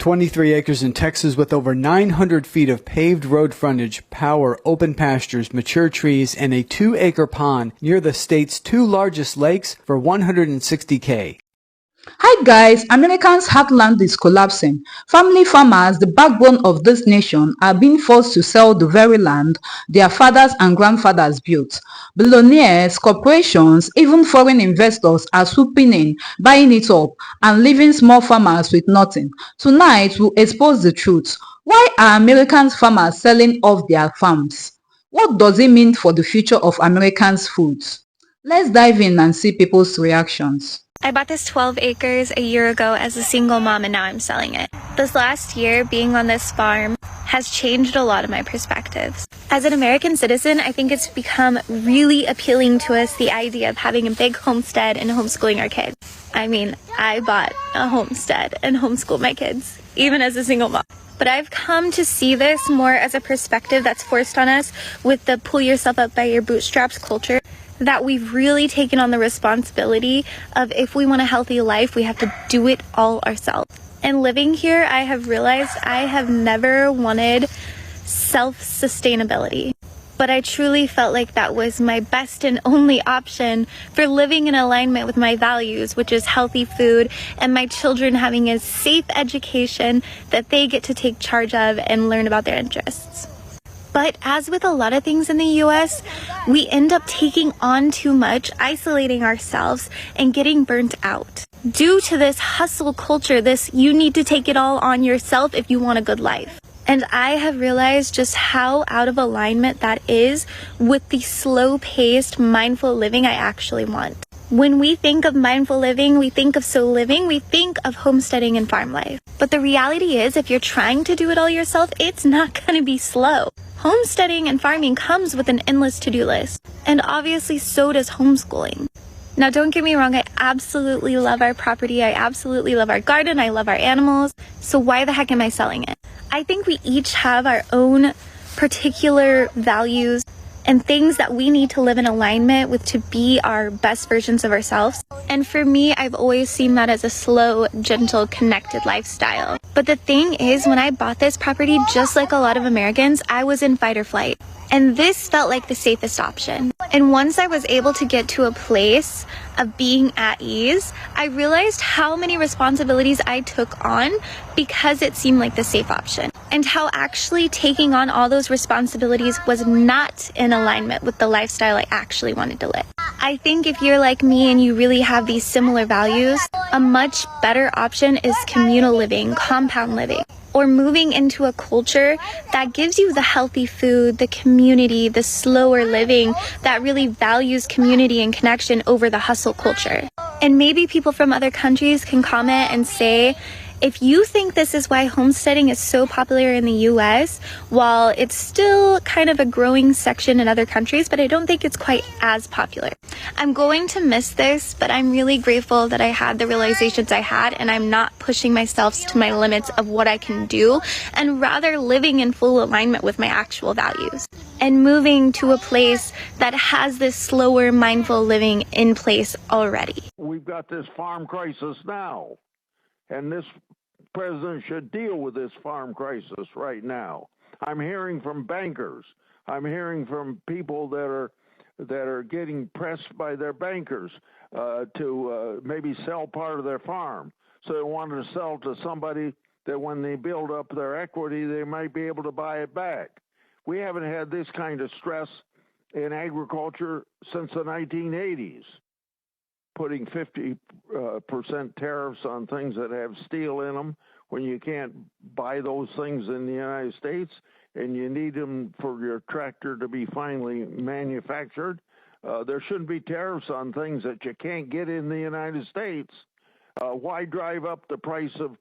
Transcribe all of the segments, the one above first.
23 acres in Texas with over 900 feet of paved road frontage, power, open pastures, mature trees, and a 2-acre pond near the state's 2 largest lakes for $160K. Hi guys, America's heartland is collapsing. Family farmers, the backbone of this nation, are being forced to sell the very land their fathers and grandfathers built. Billionaires, corporations, even foreign investors are swooping in, buying it up, and leaving small farmers with nothing. Tonight, we'll expose the truth. Why are American farmers selling off their farms? What does it mean for the future of Americans' foods? Let's dive in and see people's reactions. I bought this 12 acres a year ago as a single mom, and now I'm selling it. This last year, being on this farm has changed a lot of my perspectives. As an American citizen, I think it's become really appealing to us, the idea of having a big homestead and homeschooling our kids. I mean, I bought a homestead and homeschooled my kids, even as a single mom. But I've come to see this more as a perspective that's forced on us with the pull yourself up by your bootstraps culture, that we've really taken on the responsibility of, if we want a healthy life, we have to do it all ourselves. And living here, I have realized I have never wanted self-sustainability. But I truly felt like that was my best and only option for living in alignment with my values, which is healthy food and my children having a safe education that they get to take charge of and learn about their interests. But as with a lot of things in the US, we end up taking on too much, isolating ourselves, and getting burnt out. Due to this hustle culture, this you need to take it all on yourself if you want a good life. And I have realized just how out of alignment that is with the slow-paced, mindful living I actually want. When we think of mindful living, we think of slow living, we think of homesteading and farm life. But the reality is, if you're trying to do it all yourself, it's not going to be slow. Homesteading and farming comes with an endless to-do list. And obviously so does homeschooling. Now don't get me wrong, I absolutely love our property, I absolutely love our garden, I love our animals. So why the heck am I selling it? I think we each have our own particular values and things that we need to live in alignment with to be our best versions of ourselves. And for me, I've always seen that as a slow, gentle, connected lifestyle. But the thing is, when I bought this property, just like a lot of Americans, I was in fight or flight. And this felt like the safest option. And once I was able to get to a place of being at ease, I realized how many responsibilities I took on because it seemed like the safe option. And how actually taking on all those responsibilities was not in alignment with the lifestyle I actually wanted to live. I think if you're like me and you really have these similar values, a much better option is communal living, compound living, or moving into a culture that gives you the healthy food, the community, the slower living that really values community and connection over the hustle culture. And maybe people from other countries can comment and say, if you think this is why homesteading is so popular in the US, while it's still kind of a growing section in other countries, but I don't think it's quite as popular. I'm going to miss this, but I'm really grateful that I had the realizations I had, and I'm not pushing myself to my limits of what I can do, and rather living in full alignment with my actual values. And moving to a place that has this slower, mindful living in place already. We've got this farm crisis now. And this president should deal with this farm crisis right now. I'm hearing from bankers. I'm hearing from people that are getting pressed by their bankers to maybe sell part of their farm. So they want to sell to somebody that when they build up their equity, they might be able to buy it back. We haven't had this kind of stress in agriculture since the 1980s. Putting 50% tariffs on things that have steel in them when you can't buy those things in the United States and you need them for your tractor to be finally manufactured. There shouldn't be tariffs on things that you can't get in the United States. Why drive up the price of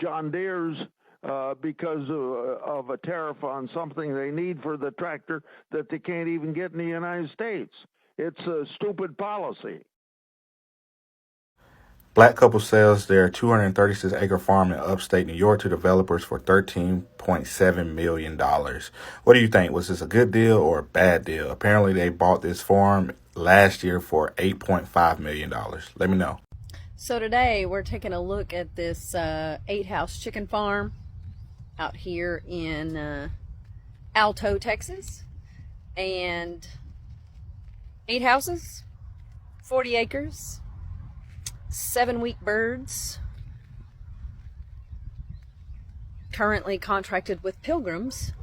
John Deere's because of a tariff on something they need for the tractor that they can't even get in the United States? It's a stupid policy. Black couple sells their 236-acre farm in upstate New York to developers for $13.7 million. What do you think? Was this a good deal or a bad deal? Apparently, they bought this farm last year for $8.5 million. Let me know. So today we're taking a look at this 8-house chicken farm out here in Alto, Texas. And 8 houses, 40 acres, 7-week birds, currently contracted with Pilgrims.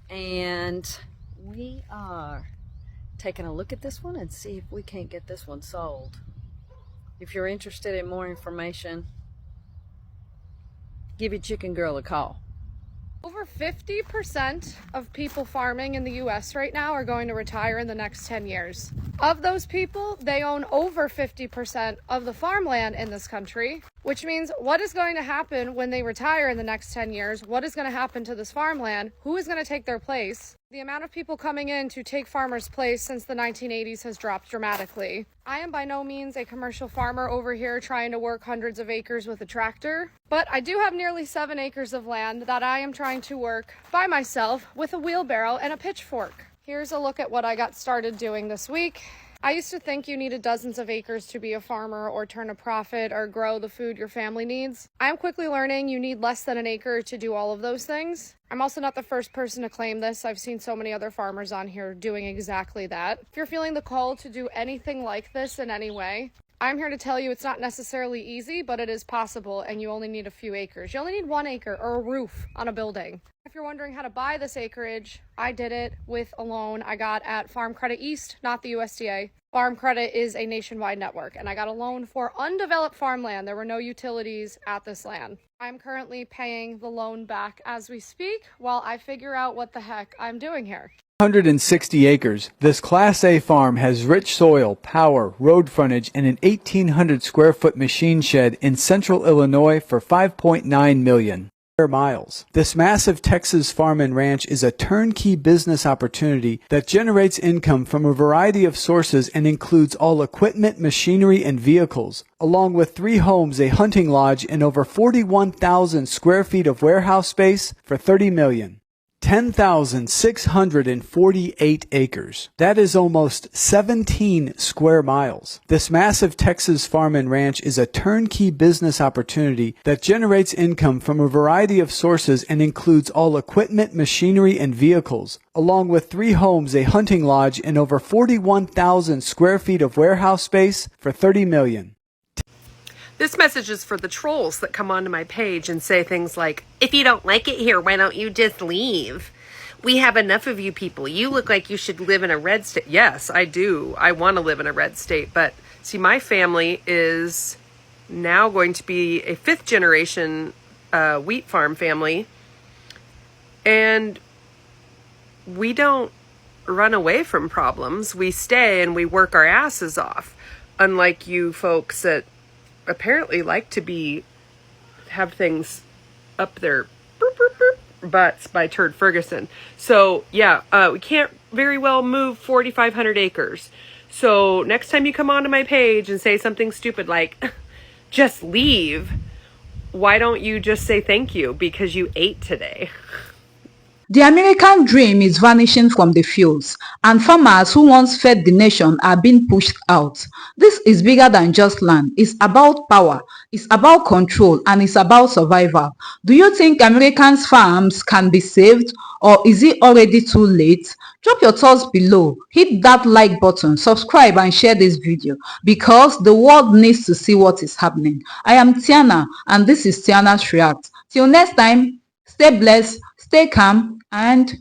And we are taking a look at this one and see if we can't get this one sold. If you're interested in more information, give your chicken girl a call. Over 50% of people farming in the US right now are going to retire in the next 10 years. Of those people, they own over 50% of the farmland in this country, which means what is going to happen when they retire in the next 10 years? What is going to happen to this farmland? Who is going to take their place? The amount of people coming in to take farmers' place since the 1980s has dropped dramatically. I am by no means a commercial farmer over here trying to work hundreds of acres with a tractor, but I do have nearly 7 acres of land that I am trying to work by myself with a wheelbarrow and a pitchfork. Here's a look at what I got started doing this week. I used to think you needed dozens of acres to be a farmer or turn a profit or grow the food your family needs. I am quickly learning you need less than an acre to do all of those things. I'm also not the first person to claim this. I've seen so many other farmers on here doing exactly that. If you're feeling the call to do anything like this in any way, I'm here to tell you it's not necessarily easy, but it is possible, and you only need a few acres. You only need 1 acre or a roof on a building. If you're wondering how to buy this acreage, I did it with a loan I got at Farm Credit East, not the USDA. Farm Credit is a nationwide network, and I got a loan for undeveloped farmland. There were no utilities at this land. I'm currently paying the loan back as we speak while I figure out what the heck I'm doing here. 160 acres. This Class A farm has rich soil, power, road frontage, and an 1,800 square foot machine shed in central Illinois for $5.9 million square miles. This massive Texas farm and ranch is a turnkey business opportunity that generates income from a variety of sources and includes all equipment, machinery, and vehicles, along with 3 homes, a hunting lodge, and over 41,000 square feet of warehouse space for $30 million. 10,648 acres. That is almost 17 square miles. This massive Texas farm and ranch is a turnkey business opportunity that generates income from a variety of sources and includes all equipment, machinery, and vehicles, along with 3 homes, a hunting lodge, and over 41,000 square feet of warehouse space for $30 million. This message is for the trolls that come onto my page and say things like, if you don't like it here, why don't you just leave? We have enough of you people. You look like you should live in a red state. Yes, I do. I want to live in a red state. But see, my family is now going to be a 5th generation wheat farm family. And we don't run away from problems. We stay and we work our asses off. Unlike you folks that apparently like to have things up their butts by Turd Ferguson. So yeah, we can't very well move 4,500 acres. So next time you come onto my page and say something stupid like, just leave, why don't you just say thank you because you ate today? The American dream is vanishing from the fields, and farmers who once fed the nation are being pushed out. This is bigger than just land. It's about power, it's about control, and it's about survival. Do you think Americans' farms can be saved, or is it already too late? Drop your thoughts below, hit that like button, subscribe, and share this video because the world needs to see what is happening. I am Tiana, and this is Tiana's Reacts. Till next time, stay blessed, stay calm, and